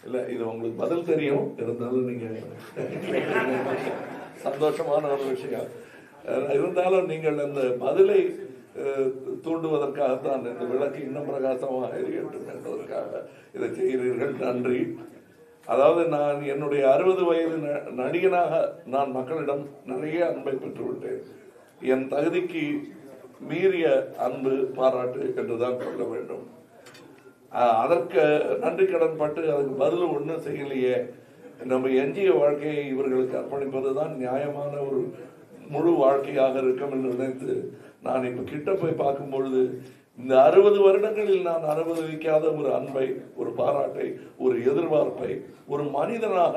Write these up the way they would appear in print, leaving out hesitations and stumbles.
இல்லை, இது உங்களுக்கு பதில் தெரியும், இருந்தாலும் நீங்கள் சந்தோஷமான ஒரு விஷயம். இருந்தாலும் நீங்கள் அந்த பதிலை தூண்டுவதற்காகத்தான் இந்த விளக்கு இன்னும் பிரகாசமாக எரியட்டும் என்பதற்காக இதை செய்கிறீர்கள். நன்றி. அதாவது நான் என்னுடைய 60 வயது நடிகனாக நான் மக்களிடம் நிறைய அன்பை பெற்றுவிட்டேன். என் தகுதிக்கு மீறிய அன்பு, பாராட்டு என்றுதான் சொல்ல வேண்டும். அதற்கு நன்றி கடன் பட்டு அதுக்கு பதில் ஒன்றும் செய்யலையே, நம்ம எஞ்சிய வாழ்க்கையை இவர்களுக்கு அர்ப்பணிப்பதுதான் நியாயமான ஒரு முழு வாழ்க்கையாக இருக்கும் என்று நினைத்து நான் இப்ப கிட்ட போய் பார்க்கும் பொழுது இந்த 60 வருடங்களில் நான் அனுபவிக்காத ஒரு அன்பை, ஒரு பாராட்டை, ஒரு எதிர்பார்ப்பை ஒரு மனிதனாக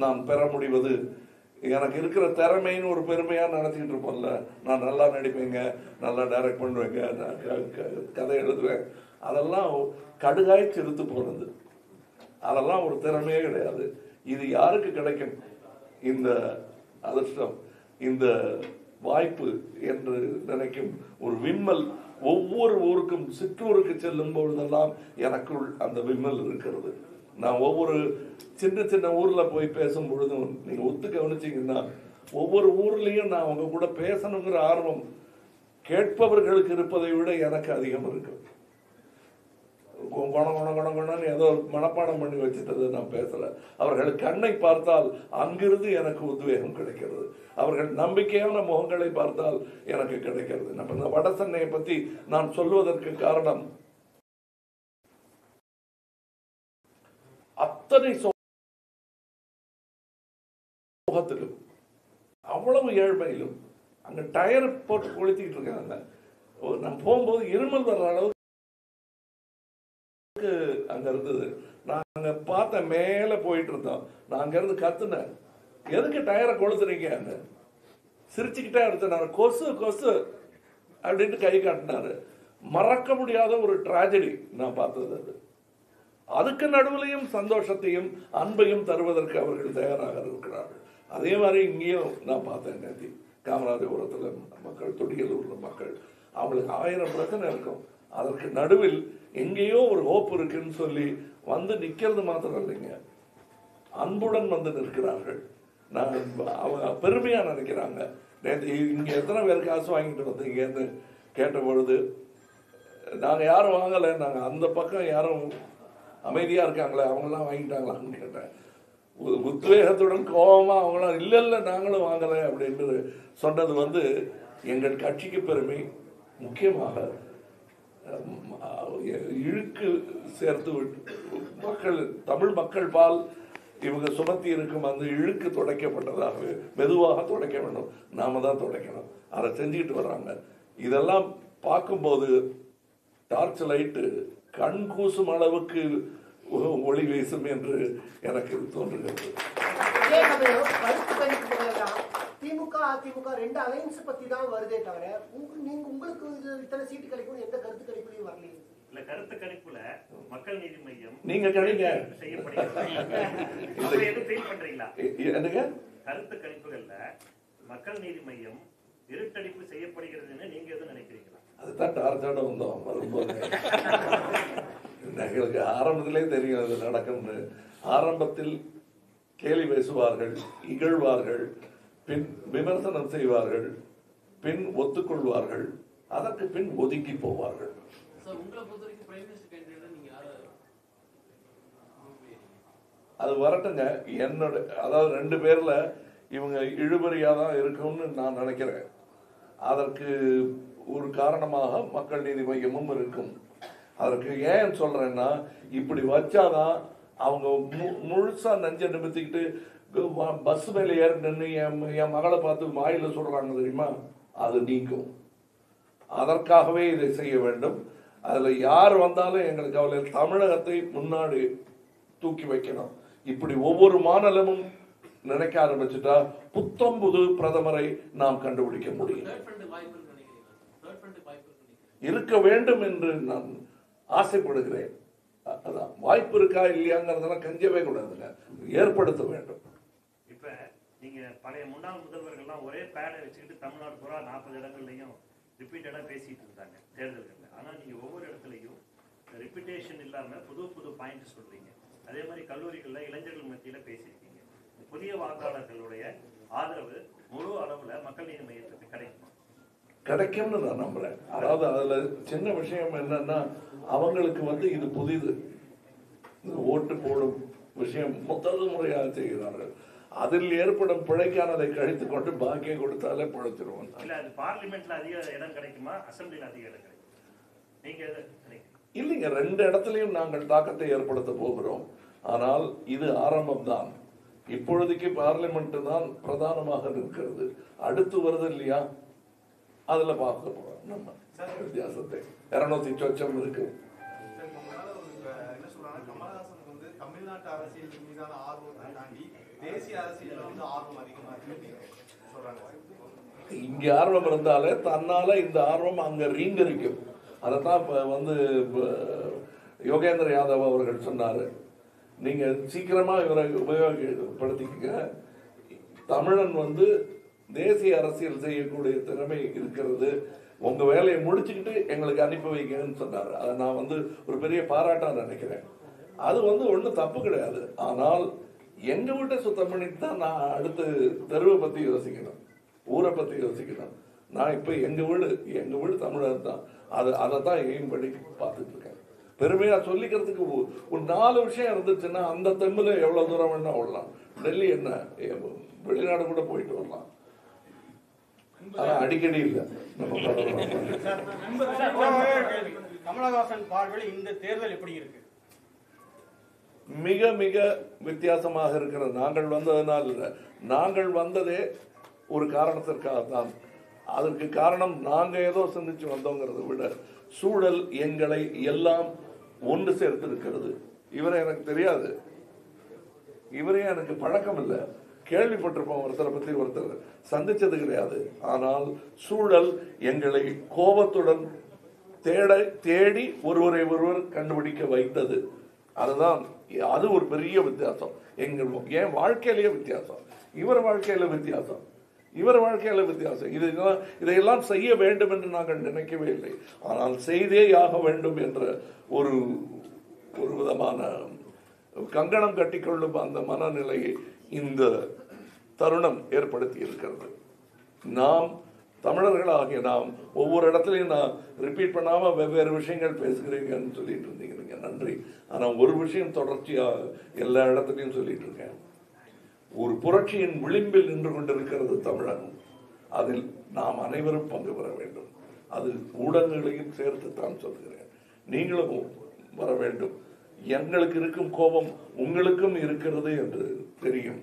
நான் பெற முடிவது எனக்கு இருக்கிற திறமைன்னு ஒரு பெருமையா நினைச்சிட்டு இருப்போம்ல. நான் நல்லா நடிப்பேங்க, நல்லா டைரக்ட் பண்ணுவேங்க, கதை எழுதுவேன், அதெல்லாம் கடுகாய் சிறுத்து போனது. அதெல்லாம் ஒரு திறமையே கிடையாது. இது யாருக்கு கிடைக்கும் இந்த அதிர்ஷ்டம், இந்த வாய்ப்பு என்று நினைக்கும் ஒரு விம்மல் ஒவ்வொரு ஊருக்கும் சிற்றூருக்கு செல்லும் பொழுதெல்லாம் எனக்குள் அந்த விம்மல் இருக்கிறது. நான் ஒவ்வொரு சின்ன சின்ன ஊர்ல போய் பேசும் பொழுதும் நீங்க ஒத்து கவனிச்சீங்கன்னா ஒவ்வொரு ஊர்லயும் நான் அவங்க கூட பேசணுங்கிற ஆர்வம் கேட்பவர்களுக்கு இருப்பதை விட எனக்கு அதிகம் இருக்கு. குணம் ஏதோ மனப்பாடம் பண்ணி வச்சுட்டது நான் பேசல. அவர்கள் கண்ணை பார்த்தால் அங்கிருந்து எனக்கு உத்வேகம் கிடைக்கிறது. அவர்கள் நம்பிக்கையான முகங்களை பார்த்தால் எனக்கு கிடைக்கிறது. நம்ம இந்த வட சென்னையை பத்தி நான் சொல்வதற்கு காரணம் அத்தனை சோகத்திலும் அவ்வளவு ஏழ்மையிலும் அங்க டயர் போட்டு கொளுத்திட்டு இருக்காங்க. நான் போகும்போது இருமல் வர்ற அளவுக்கு அங்க இருந்தது. நாங்க பார்த்த மேல போயிட்டு இருந்தோம். நான் அங்க இருந்து கத்துனேன், எதுக்கு டயரை கொளுத்துறீங்க? சிரிச்சுக்கிட்டே எடுத்தாரு, கொசு கொசு அப்படின்ட்டு கை காட்டினாரு. மறக்க முடியாத ஒரு டிராஜடி நான் பார்த்தது அது. அதுக்கு நடுவிலையும் சந்தோஷத்தையும் அன்பையும் தருவதற்கு அவர்கள் தயாராக இருக்கிறார்கள். அதே மாதிரி இங்கேயும் நான் பார்த்தேன். நேற்று காமராஜபுரத்துல மக்கள், தொடியலூர்ல மக்கள், அவங்களுக்கு 1000 பிரச்சனை இருக்கும். அதற்கு நடுவில் எங்கேயோ ஒரு ஹோப் இருக்குன்னு சொல்லி வந்து நிக்கிறது மாத்திரம் இல்லைங்க, அன்புடன் வந்து நிற்கிறார்கள். நான் அவங்க பெருமையா நினைக்கிறாங்க. நேற்று இங்க எத்தனை பேர் காசு வாங்கிட்டு வந்தீங்கன்னு கேட்ட பொழுது நாங்க யாரும் வாங்கலை, நாங்க அந்த பக்கம் யாரும் அமைதியா இருக்காங்களே அவங்கெல்லாம் வாங்கிட்டாங்களான்னு கேட்டேன். உத்வேகத்துடன் கோபமா அவங்களாம் இல்ல இல்ல நாங்களும் வாங்கலை அப்படின்னு சொன்னது வந்து எங்கள் கட்சிக்கு பெருமை. முக்கியமாக இழுக்கு சேர்த்து மக்கள், தமிழ் மக்கள் பால் இவங்க சுமத்தி இருக்கும் அந்த இழுக்கு துடைக்கப்பட்டதாக மெதுவாக துடைக்க வேண்டும். நாம தான் துடைக்கணும். அதை செஞ்சுக்கிட்டு வர்றாங்க. இதெல்லாம் பார்க்கும்போது டார்ச் லைட்டு கண் கூசும் அளவுக்கு ஒளி வீசும் என்று எனக்கு தோன்றுகிறது. திமுக அதிமுக 2 அலைன்ஸ் பத்தி தான் வருதே தவிர உங்களுக்கு இத்தனை சீட்டு கிடைக்கும் எந்த கருத்து கணிப்புலையும் வரலையே. இல்ல, கருத்து கணிப்புல மக்கள் நீதி மையம் நீங்க கணிங்க பண்றீங்களா? கருத்து கணிப்புகள்ல மக்கள் நீதி மையம் இருட்டடிப்பு செய்யப்படுகிறதுன்னு நீங்க எதுவும் நினைக்கிறீங்களா? அதுதான் டார்ச்சாட வந்தோம் வரும்போது எங்களுக்கு ஆரம்பத்திலே தெரியும் அது நடக்கும்னு. ஆரம்பத்தில் கேலி பேசுவார்கள், இகழ்வார்கள், பின் விமர்சனம் செய்வார்கள், பின் ஒத்துக்கொள்வார்கள், அதற்கு பின் ஒதுக்கி போவார்கள். அது வரட்டுங்க. என்னோட அதாவது 2 பேர்ல இவங்க இழுபறியா தான் இருக்கும்னு நான் நினைக்கிறேன். அதற்கு ஒரு காரணமாக மக்கள் நீதி மையமும் இருக்கும். அதற்கு ஏன் சொல்றேன்னா, இப்படி வச்சாதான் அவங்க முழுசா நெஞ்ச நிமித்திக்கிட்டு பஸ் மேல ஏறி நின்று என் மகளை பார்த்து வாயில சொல்றாங்க தெரியுமா, அது நீக்கும். அதற்காகவே இதை செய்ய வேண்டும். அதுல யார் வந்தாலும் எங்களுக்கு கவலை. தமிழகத்தை முன்னாடி தூக்கி வைக்கணும். இப்படி ஒவ்வொரு மாநிலமும் நினைக்க ஆரம்பிச்சுட்டா புத்தம் புது பிரதமரை நாம் கண்டுபிடிக்க முடியும். இருக்க வேண்டும் என்று நான் ஆசைப்படுகிறேன். அதான் வாய்ப்பு இருக்கா இல்லையாங்கிறதெல்லாம் கஞ்சவே கூடாதுங்க, ஏற்படுத்த வேண்டும். இப்ப நீங்க பழைய முன்னாள் முதல்வர்கள்லாம் ஒரே பேடை வச்சுக்கிட்டு தமிழ்நாடு பூரா 40 இடங்கள்லையும் ரிப்பீட்டடா பேசிட்டு இருந்தாங்க தேர்தல்கள். ஆனா நீங்க ஒவ்வொரு இடத்துலையும் ரிப்பீட்டேஷன் இல்லாம புது புது பாயிண்ட் சொல்றீங்க. அதே மாதிரி கல்லூரிகளில் இளைஞர்கள் மத்தியில் பேசியிருக்கீங்க. புதிய வாக்காளர்களுடைய ஆதரவு முழு அளவுல மக்கள் நீதி மையத்துக்கு கிடைக்கும் கிடைக்கும்னு நான் நம்புறேன். அதாவது அதுல சின்ன விஷயம் என்னன்னா, அவங்களுக்கு இது புதிது, ஓட்டு போடும் விஷயம் முதல் முறையாக செய்கிறார்கள். அதில் ஏற்படும் பிழைக்கானதை கழித்து கொண்டு பாக்கியை கொடுத்தாலே பிழைச்சிருவோம். இல்ல அது பார்லிமெண்ட்ல அதிக இடம் கிடைக்குமா, அசம்பிளில அதிக இடம் கிடைக்கும்? நீங்க இல்லைங்க, 2 இடத்துலையும் நாங்கள் தாக்கத்தை ஏற்படுத்த போகிறோம். ஆனால் இது ஆரம்பம் தான். இப்பொழுதைக்கு பார்லிமெண்ட் தான் பிரதானமாக இருக்கிறது. அடுத்து வருது இல்லையா, அதுல பார்க்க போறோம் நம்ம வித்தியாசத்தை. 200 சொச்சம் இருக்கு. தமிழ்நாட்டு அரசியல் மீதான ஆர்வத்தை தாண்டி தேசிய அரசியல் ஆர்வம் அதிகமா இருக்கு சொல்றாங்க. இங்க ஆர்வம் இருந்தாலே தன்னால இந்த ஆர்வம் அங்க ரீங்கரிக்கும். அதைத்தான் இப்ப யோகேந்திர யாதவ் அவர்கள் சொன்னாரு, நீங்க சீக்கிரமா இவரை உபயோகப்படுத்திக்க. தமிழன் தேசிய அரசியல் செய்யக்கூடிய திறமை இருக்கிறது, உங்க வேலையை முடிச்சுக்கிட்டு எங்களுக்கு அனுப்பி வைக்கணும்னு சொன்னாரு. அதை நான் ஒரு பெரிய பாராட்டா நினைக்கிறேன். அது ஒன்றும் தப்பு கிடையாது. ஆனால் எங்க வீட்டை சுத்தம் பண்ணிட்டு தான் நான் அடுத்து தெருவை பத்தி யோசிக்கணும், ஊரை பத்தி யோசிக்கணும். நான் இப்ப எங்க வீடு தமிழர் தான். அதைத்தான் எய்ம் பண்ணி பார்த்துட்டு இருக்கேன். பெருமையா சொல்லிக்கிறதுக்கு ஒரு 4 விஷயம் இருந்துச்சுன்னா அந்த தெம்புல எவ்வளவு தூரம் வேணா ஓடலாம். டெல்லி என்ன, வெளிநாடு கூட போயிட்டு வரலாம். அடிக்கடி இல்லை. கமலஹாசன் பார்வையில் இந்த தேர்தல் எப்படி இருக்கு? மிக மிக வித்தியாசமாக இருக்கிறது. நாங்கள் வந்ததனால் இல்லை, நாங்கள் வந்ததே ஒரு காரணத்திற்காக தான். அதற்கு காரணம் நாங்க ஏதோ சிந்திச்சு வந்தோங்கிறத விட சூழல் எங்களை எல்லாம் ஒன்று சேர்த்து இருக்கிறது. இவரை எனக்கு தெரியாது, இவரே எனக்கு பழக்கம் இல்லை, கேள்விப்பட்டிருப்போம், ஒருத்தரை பத்தி ஒருத்தர் சந்திச்சது கிடையாது. ஆனால் சூழல் எங்களை கோபத்துடன் தேடி ஒருவரை ஒருவர் கண்டுபிடிக்க வைத்தது. அதுதான், அது ஒரு பெரிய வித்தியாசம். என் வாழ்க்கையிலேயே வித்தியாசம், இவர் வாழ்க்கையில வித்தியாசம், இதையெல்லாம் செய்ய வேண்டும் என்று நாங்கள் நினைக்கவே இல்லை. ஆனால் செய்தே ஆக வேண்டும் என்ற ஒரு விதமான கங்கணம் கட்டிக்கொள்ளும் அந்த மனநிலையை இந்த தருணம் ஏற்படுத்தி இருக்கிறது. நாம் தமிழர்களாகிய நாம் ஒவ்வொரு இடத்துலையும் நான் ரிப்பீட் பண்ணாம வெவ்வேறு விஷயங்கள் பேசுகிறீங்கன்னு சொல்லிட்டு இருந்தீங்க, நன்றி. ஆனா ஒரு விஷயம் தொடர்ச்சியா எல்லா இடத்துலையும் சொல்லிட்டு இருக்கேன். ஒரு புரட்சியின் விளிம்பில் நின்று கொண்டிருக்கிறது தமிழகம். அதில் நாம் அனைவரும் பங்கு பெற வேண்டும். அது ஊடகங்களையும் சேர்த்து தான் சொல்கிறேன். நீங்களும் வர வேண்டும். எங்களுக்கு இருக்கும் கோபம் உங்களுக்கும் இருக்கிறது என்று தெரியும்.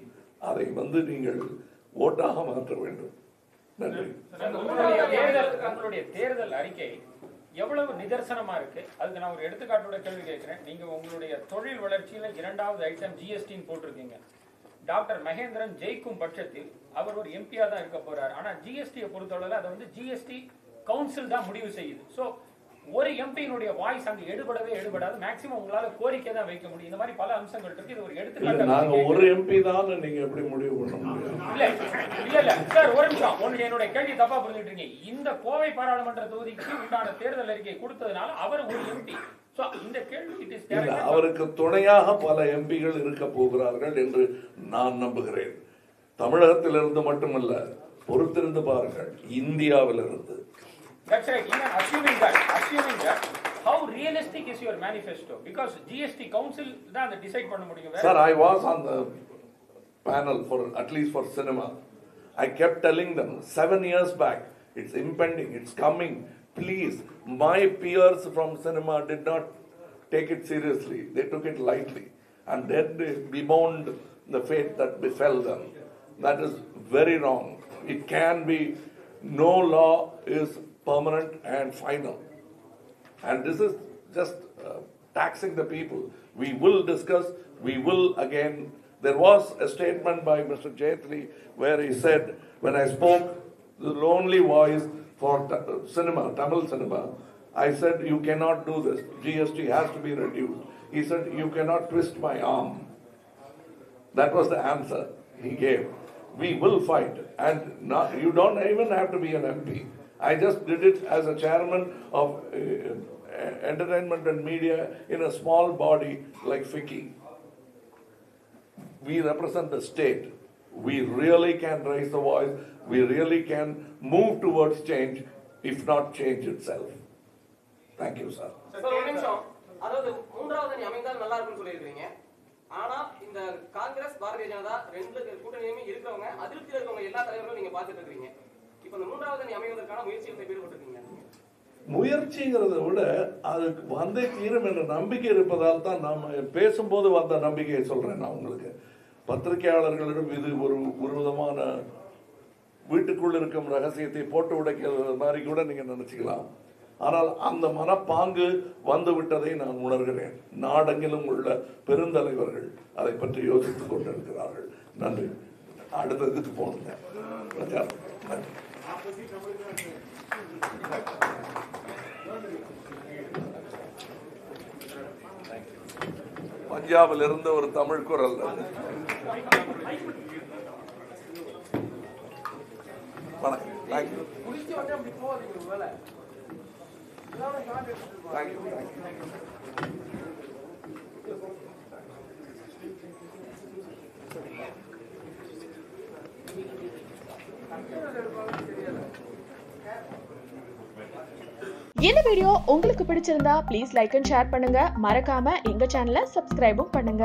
அதை நீங்கள் ஓட்டாக மாற்ற வேண்டும். நன்றி. உங்களுடைய தேர்தல் அறிக்கை எவ்வளவு நிதர்சனமா இருக்கு? அதுக்கு நான் ஒரு எடுத்துக்காட்டோட கேள்வி கேட்கிறேன். நீங்க உங்களுடைய தொழில் வளர்ச்சியில 2வது ஐட்டம் ஜிஎஸ்டி போட்டிருக்கீங்க. டாக்டர் மகேந்திரன் ஜெயிக்கும் பட்சத்தில் அவர் ஒரு எம்பியா தான் இருக்க போறார். ஆனா ஜிஎஸ்டியை பொறுத்தவரை அதை ஜிஎஸ்டி கவுன்சில் தான் முடிவு செய்யுது. சோ ஒரு எம்பியினுடைய வாய்ஸ் அங்க எடுபடாது. மேக்ஸிமம் உங்களால கோரிக்கை தான் வைக்க முடியும். இந்த மாதிரி பல அம்சங்கள் இருக்கு. இது ஒரு எடுத்துக்காட்டு. நாங்க ஒரு எம்பி தான், நீங்க எப்படி முடிவு பண்ண முடியும்? இல்ல சார், ஒரு நிமிஷம். என்னுடைய கேள்வி தப்பா புரிஞ்சுட்டு இருக்கீங்க. இந்த கோவை பாராளுமன்ற தொகுதிக்கு உண்டான தேர்தல் அறிக்கை கொடுத்ததுனால அவர் ஒரு எம்பி. இந்த கேள்வி அவருக்கு துணையாக பல எம்பிகள் இருக்க போகிறார்கள் என்று நான் நம்புகிறேன். தமிழகத்திலிருந்து மட்டுமல்ல, பொறுத்திருந்து பாருங்கள், இந்தியாவிலிருந்து. That's right. Even assuming that, how realistic is your manifesto? Because GST Council தான் decide பண்ண முடியும். Sir, I was on the panel for at least for cinema. I kept telling them 7 years back, it's impending, it's coming. Please, my peers from cinema did not take it seriously. They took it lightly, and then they bemoaned the fate that befell them. That is very wrong. It can be. No law is permanent and final, and this is just taxing the people. We will discuss, we will again. There was a statement by Mr. Jaitley where he said, when I spoke the lonely voice for cinema, Tamil cinema, I said, you cannot do this, GST has to be reduced. He said, you cannot twist my arm. That was the answer he gave. We will fight, and you don't even have to be an MP. I just did it as a chairman of entertainment and media in a small body like FICCI. we represent the state. We really can raise the voice. We really can move towards change, if not change itself. Thank you, sir. Sir ஒரு நிமிஷம். அதாவது மூன்றாவது அணி அமைந்தால் நல்லா இருக்கும்னு சொல்லியிருக்கீங்க. ஆனா இந்த காங்கிரஸ் பாரதிய ஜனதா ரெண்டு கூட்டணியுமே இருக்கிறவங்க அதிருப்தியில் இருக்கிறவங்க எல்லா தலைவர்களும் நீங்க பார்த்துட்டு இருக்கீங்க. இப்போ இந்த மூன்றாவது அணி அமைவதற்கான முயற்சிகளை ஈடுபட்டிருக்கீங்க. முயற்சிங்கிறத விட அதுக்கு வந்தே தீரும் என்ற நம்பிக்கை இருப்பதால் தான் நாம் பேசும்போது வந்த நம்பிக்கையை சொல்றேன். நான் உங்களுக்கு பத்திரிகையாளர்களிடம் இது ஒரு விதமான வீட்டுக்குள் இருக்கும் ரகசியத்தை போட்டு உடைக்கிறது மாதிரி கூட நீங்க நினைச்சுக்கலாம். ஆனால் அந்த மனப்பாங்கு வந்து விட்டதை நான் உணர்கிறேன். நாடெங்கிலும் உள்ள பெருந்தலைவர்கள் அதை பற்றி யோசித்துக் கொண்டிருக்கிறார்கள். நன்றி. அடுத்ததுக்கு போனுங்க. நன்றி. பஞ்சாபில் இருந்த ஒரு தமிழ் குரல். வணக்கம். தேங்க்யூ. இந்த வீடியோ உங்களுக்கு பிடிச்சிருந்தா ப்ளீஸ் லைக் அண்ட் ஷேர் பண்ணுங்க. மறக்காம எங்க சேனலை சப்ஸ்கிரைபும் பண்ணுங்க.